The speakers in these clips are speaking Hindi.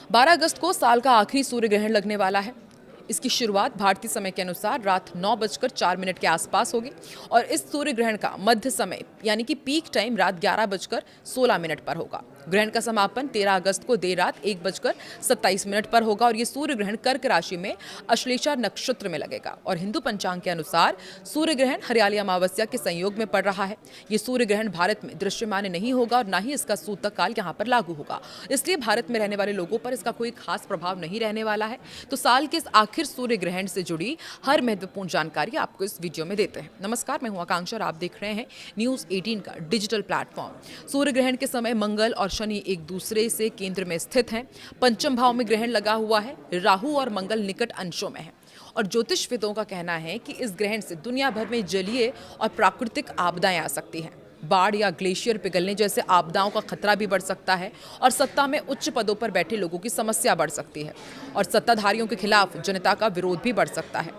12 अगस्त को साल का आखिरी सूर्य ग्रहण लगने वाला है। इसकी शुरुआत भारतीय समय के अनुसार रात 9:04 के आसपास होगी और इस सूर्य ग्रहण का मध्य समय यानी कि पीक टाइम रात 11:16 पर होगा। ग्रहण का समापन 13 अगस्त को देर रात 1:27 पर होगा और ये सूर्य ग्रहण कर्क राशि में अश्लेषा नक्षत्र में लगेगा और हिंदू पंचांग के अनुसार सूर्य ग्रहण हरियाली अमावस्या के संयोग में पड़ रहा है। ये सूर्य ग्रहण भारत में दृश्यमान नहीं होगा और न ही इसका सूतक काल यहाँ पर लागू होगा, इसलिए भारत में रहने वाले लोगों पर इसका कोई खास प्रभाव नहीं रहने वाला है। तो साल के इस आखिर सूर्य ग्रहण से जुड़ी हर महत्वपूर्ण जानकारी आपको इस वीडियो में देते हैं। नमस्कार, मैं हूं आकांक्षा और आप देख रहे हैं न्यूज़ 18 का डिजिटल प्लेटफॉर्म। सूर्य ग्रहण के समय मंगल और शनि एक दूसरे से केंद्र में स्थित हैं। पंचम भाव में ग्रहण लगा हुआ है। राहु और मंगल निकट अंशों में है और ज्योतिषविदों का कहना है कि इस ग्रहण से दुनिया भर में जलीय और प्राकृतिक आपदाएं आ सकती हैं। बाढ़ या ग्लेशियर पिघलने जैसे आपदाओं का खतरा भी बढ़ सकता है और सत्ता में उच्च पदों पर बैठे लोगों की समस्या बढ़ सकती है और सत्ताधारियों के खिलाफ जनता का विरोध भी बढ़ सकता है।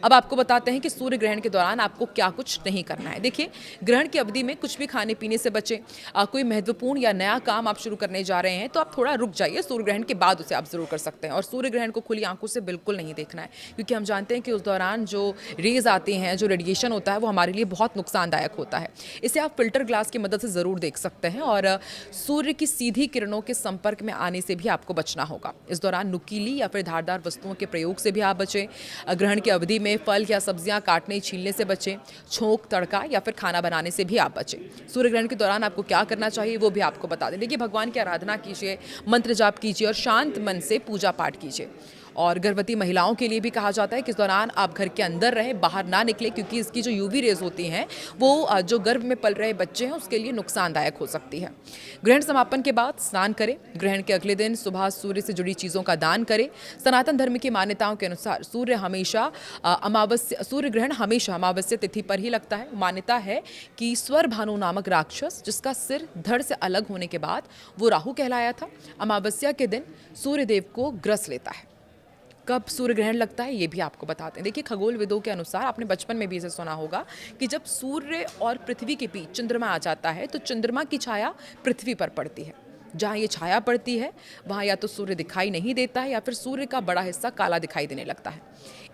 अब आपको बताते हैं कि सूर्य ग्रहण के दौरान आपको क्या कुछ नहीं करना है। देखिए, ग्रहण की अवधि में कुछ भी खाने पीने से बचें। कोई महत्वपूर्ण या नया काम आप शुरू करने जा रहे हैं तो आप थोड़ा रुक जाइए, सूर्य ग्रहण के बाद उसे आप जरूर कर सकते हैं। और सूर्य ग्रहण को खुली आंखों से बिल्कुल नहीं देखना है, क्योंकि हम जानते हैं कि उस दौरान जो रेज आती हैं, जो रेडिएशन होता है, वो हमारे लिए बहुत नुकसानदायक होता है। इसे आप फिल्टर ग्लास की मदद से ज़रूर देख सकते हैं और सूर्य की सीधी किरणों के संपर्क में आने से भी आपको बचना होगा। इस दौरान नुकीली या फिर धारदार वस्तुओं के प्रयोग से भी आप बचें। ग्रहण की अवधि में फल या सब्जियां काटने छीलने से बचें। छोंक, तड़का या फिर खाना बनाने से भी आप बचें। सूर्य ग्रहण के दौरान आपको क्या करना चाहिए वो भी आपको बता दें। देखिए, भगवान की आराधना कीजिए, मंत्र जाप कीजिए और शांत मन से पूजा पाठ कीजिए। और गर्भवती महिलाओं के लिए भी कहा जाता है कि इस दौरान आप घर के अंदर रहें, बाहर ना निकलें, क्योंकि इसकी जो यूवी रेज होती हैं वो जो गर्भ में पल रहे बच्चे हैं उसके लिए नुकसानदायक हो सकती है। ग्रहण समापन के बाद स्नान करें। ग्रहण के अगले दिन सुबह सूर्य से जुड़ी चीज़ों का दान करें। सनातन धर्म की मान्यताओं के अनुसार सूर्य ग्रहण हमेशा अमावस्या तिथि पर ही लगता है। मान्यता है कि स्वर भानु नामक राक्षस, जिसका सिर धड़ से अलग होने के बाद वो राहु कहलाया था, अमावस्या के दिन सूर्यदेव को ग्रस लेता है। कब सूर्य ग्रहण लगता है ये भी आपको बताते हैं। देखिए, खगोल विदों के अनुसार, आपने बचपन में भी इसे सुना होगा कि जब सूर्य और पृथ्वी के बीच चंद्रमा आ जाता है तो चंद्रमा की छाया पृथ्वी पर पड़ती है। जहाँ ये छाया पड़ती है वहाँ या तो सूर्य दिखाई नहीं देता है या फिर सूर्य का बड़ा हिस्सा काला दिखाई देने लगता है।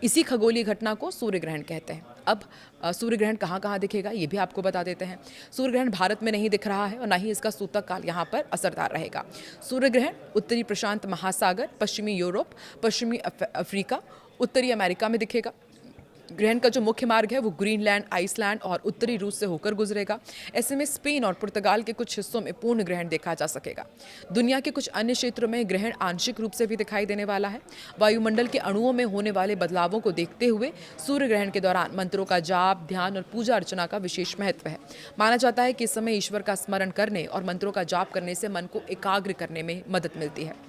इसी खगोलीय घटना को सूर्य ग्रहण कहते हैं। अब सूर्य ग्रहण कहाँ कहाँ दिखेगा ये भी आपको बता देते हैं। सूर्य ग्रहण भारत में नहीं दिख रहा है और ना ही इसका सूतक काल यहाँ पर असरदार रहेगा। सूर्य ग्रहण उत्तरी प्रशांत महासागर, पश्चिमी यूरोप, पश्चिमी अफ्रीका, उत्तरी अमेरिका में दिखेगा। ग्रहण का जो मुख्य मार्ग है वो ग्रीनलैंड, आइसलैंड और उत्तरी रूस से होकर गुजरेगा। ऐसे में स्पेन और पुर्तगाल के कुछ हिस्सों में पूर्ण ग्रहण देखा जा सकेगा। दुनिया के कुछ अन्य क्षेत्रों में ग्रहण आंशिक रूप से भी दिखाई देने वाला है। वायुमंडल के अणुओं में होने वाले बदलावों को देखते हुए सूर्य ग्रहण के दौरान मंत्रों का जाप, ध्यान और पूजा अर्चना का विशेष महत्व है। माना जाता है कि इस समय ईश्वर का स्मरण करने और मंत्रों का जाप करने से मन को एकाग्र करने में मदद मिलती है।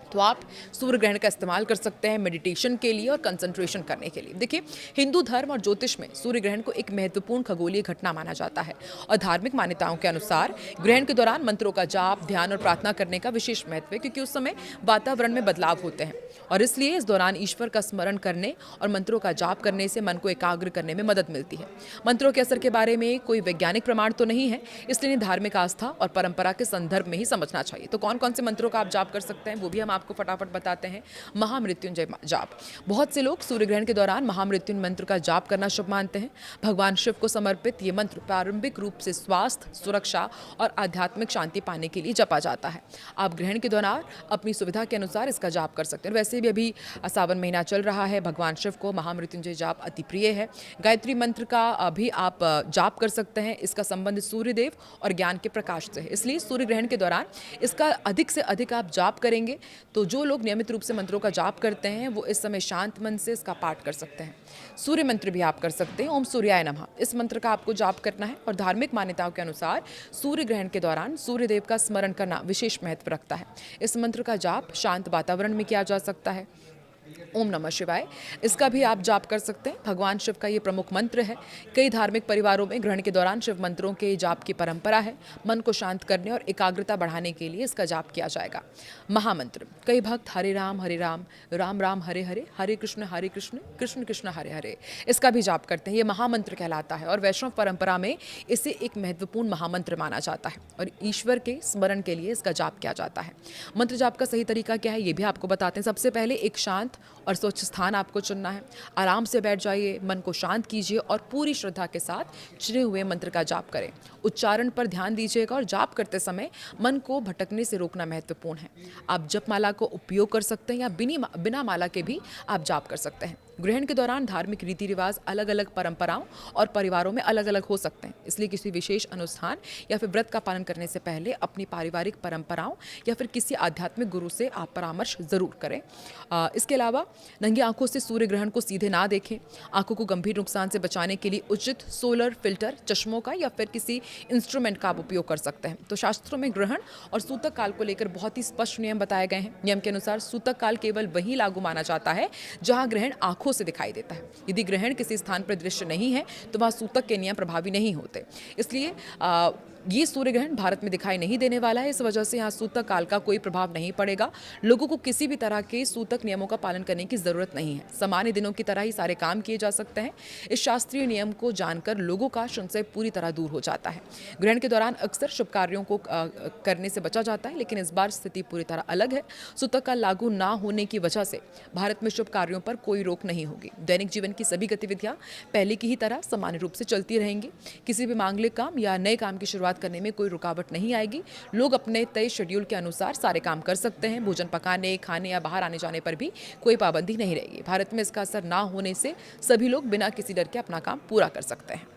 तो आप सूर्य ग्रहण का इस्तेमाल कर सकते हैं मेडिटेशन के लिए और कंसंट्रेशन करने के लिए। देखिए, हिंदू धर्म और ज्योतिष में सूर्य ग्रहण को एक महत्वपूर्ण खगोलीय घटना माना जाता है और धार्मिक मान्यताओं के अनुसार ग्रहण के दौरान मंत्रों का जाप, ध्यान और प्रार्थना करने का विशेष महत्व है, क्योंकि उस समय वातावरण में बदलाव होते हैं और इसलिए इस दौरान ईश्वर का स्मरण करने और मंत्रों का जाप करने से मन को एकाग्र करने में मदद मिलती है। मंत्रों के असर के बारे में कोई वैज्ञानिक प्रमाण तो नहीं है, इसलिए इन्हें धार्मिक आस्था और परंपरा के संदर्भ में ही समझना चाहिए। तो कौन कौन से मंत्रों का आप जाप कर सकते हैं वो भी हम आपको फटाफट बताते हैं। महामृत्युंजय जाप। बहुत से लोग सूर्य ग्रहण के दौरान महामृत्युंजय मंत्र का जाप करना शुभ मानते हैं। भगवान शिव को समर्पित ये मंत्र प्रारंभिक रूप से स्वास्थ्य, सुरक्षा और आध्यात्मिक शांति पाने के लिए जपा जाता है। आप ग्रहण के दौरान अपनी सुविधा के अनुसार इसका जाप कर सकते हैं। वैसे भी अभी सावन महीना चल रहा है, भगवान शिव को महामृत्युंजय जाप अति प्रिय है। गायत्री मंत्र का भी आप जाप कर सकते हैं। इसका संबंध सूर्यदेव और ज्ञान के प्रकाश से है, इसलिए सूर्य ग्रहण के दौरान इसका अधिक से अधिक आप जाप करेंगे तो जो लोग नियमित रूप से मंत्रों का जाप करते हैं वो इस समय शांत मन से इसका पाठ कर सकते हैं। सूर्य मंत्र भी आप कर सकते हैं। ओम सूर्याय नमः, इस मंत्र का आपको जाप करना है और धार्मिक मान्यताओं के अनुसार सूर्य ग्रहण के दौरान सूर्यदेव का स्मरण करना विशेष महत्व रखता है। इस मंत्र का जाप शांत वातावरण में किया जा सकता है। ओम नमः शिवाय, इसका भी आप जाप कर सकते हैं। भगवान शिव का ये प्रमुख मंत्र है। कई धार्मिक परिवारों में ग्रहण के दौरान शिव मंत्रों के जाप की परंपरा है। मन को शांत करने और एकाग्रता बढ़ाने के लिए इसका जाप किया जाएगा। महामंत्र, कई भक्त हरे राम राम राम हरे हरे, हरे कृष्ण कृष्ण कृष्ण हरे हरे, इसका भी जाप करते हैं। ये महामंत्र कहलाता है और वैष्णव परंपरा में इसे एक महत्वपूर्ण महामंत्र माना जाता है और ईश्वर के स्मरण के लिए इसका जाप किया जाता है। मंत्र जाप का सही तरीका क्या है, ये भी आपको बताते हैं। सबसे पहले एक शांत और स्वच्छ स्थान आपको चुनना है। आराम से बैठ जाइए, मन को शांत कीजिए और पूरी श्रद्धा के साथ चुने हुए मंत्र का जाप करें। उच्चारण पर ध्यान दीजिएगा और जाप करते समय मन को भटकने से रोकना महत्वपूर्ण है। आप जपमाला को उपयोग कर सकते हैं या बिना माला के भी आप जाप कर सकते हैं। ग्रहण के दौरान धार्मिक रीति रिवाज अलग अलग परंपराओं और परिवारों में अलग अलग हो सकते हैं, इसलिए किसी विशेष अनुष्ठान या फिर व्रत का पालन करने से पहले अपनी पारिवारिक परंपराओं या फिर किसी आध्यात्मिक गुरु से आप परामर्श जरूर करें। इसके अलावा नंगी आंखों से सूर्य ग्रहण को सीधे ना देखें। आंखों को गंभीर नुकसान से बचाने के लिए उचित सोलर फिल्टर, चश्मों का या फिर किसी इंस्ट्रूमेंट का आप उपयोग कर सकते हैं। तो शास्त्रों में ग्रहण और सूतक काल को लेकर बहुत ही स्पष्ट नियम बताए गए हैं। नियम के अनुसार सूतक काल केवल वहीं लागू माना जाता है जहां ग्रहण आंखों से दिखाई देता है। यदि ग्रहण किसी स्थान पर दृश्य नहीं है तो वहां सूतक के नियम प्रभावी नहीं होते। इसलिए ये सूर्य ग्रहण भारत में दिखाई नहीं देने वाला है। इस वजह से यहाँ सूतक काल का कोई प्रभाव नहीं पड़ेगा। लोगों को किसी भी तरह के सूतक नियमों का पालन करने की जरूरत नहीं है। सामान्य दिनों की तरह ही सारे काम किए जा सकते हैं। इस शास्त्रीय नियम को जानकर लोगों का संशय पूरी तरह दूर हो जाता है। ग्रहण के दौरान अक्सर शुभ कार्यों को करने से बचा जाता है, लेकिन इस बार स्थिति पूरी तरह अलग है। सूतक काल लागू ना होने की वजह से भारत में शुभ कार्यों पर कोई रोक नहीं होगी। दैनिक जीवन की सभी गतिविधियां पहले की ही तरह सामान्य रूप से चलती रहेंगी। किसी भी मांगलिक काम या नए काम की शुरुआत करने में कोई रुकावट नहीं आएगी। लोग अपने तय शेड्यूल के अनुसार सारे काम कर सकते हैं। भोजन पकाने, खाने या बाहर आने जाने पर भी कोई पाबंदी नहीं रहेगी। भारत में इसका असर ना होने से सभी लोग बिना किसी डर के अपना काम पूरा कर सकते हैं।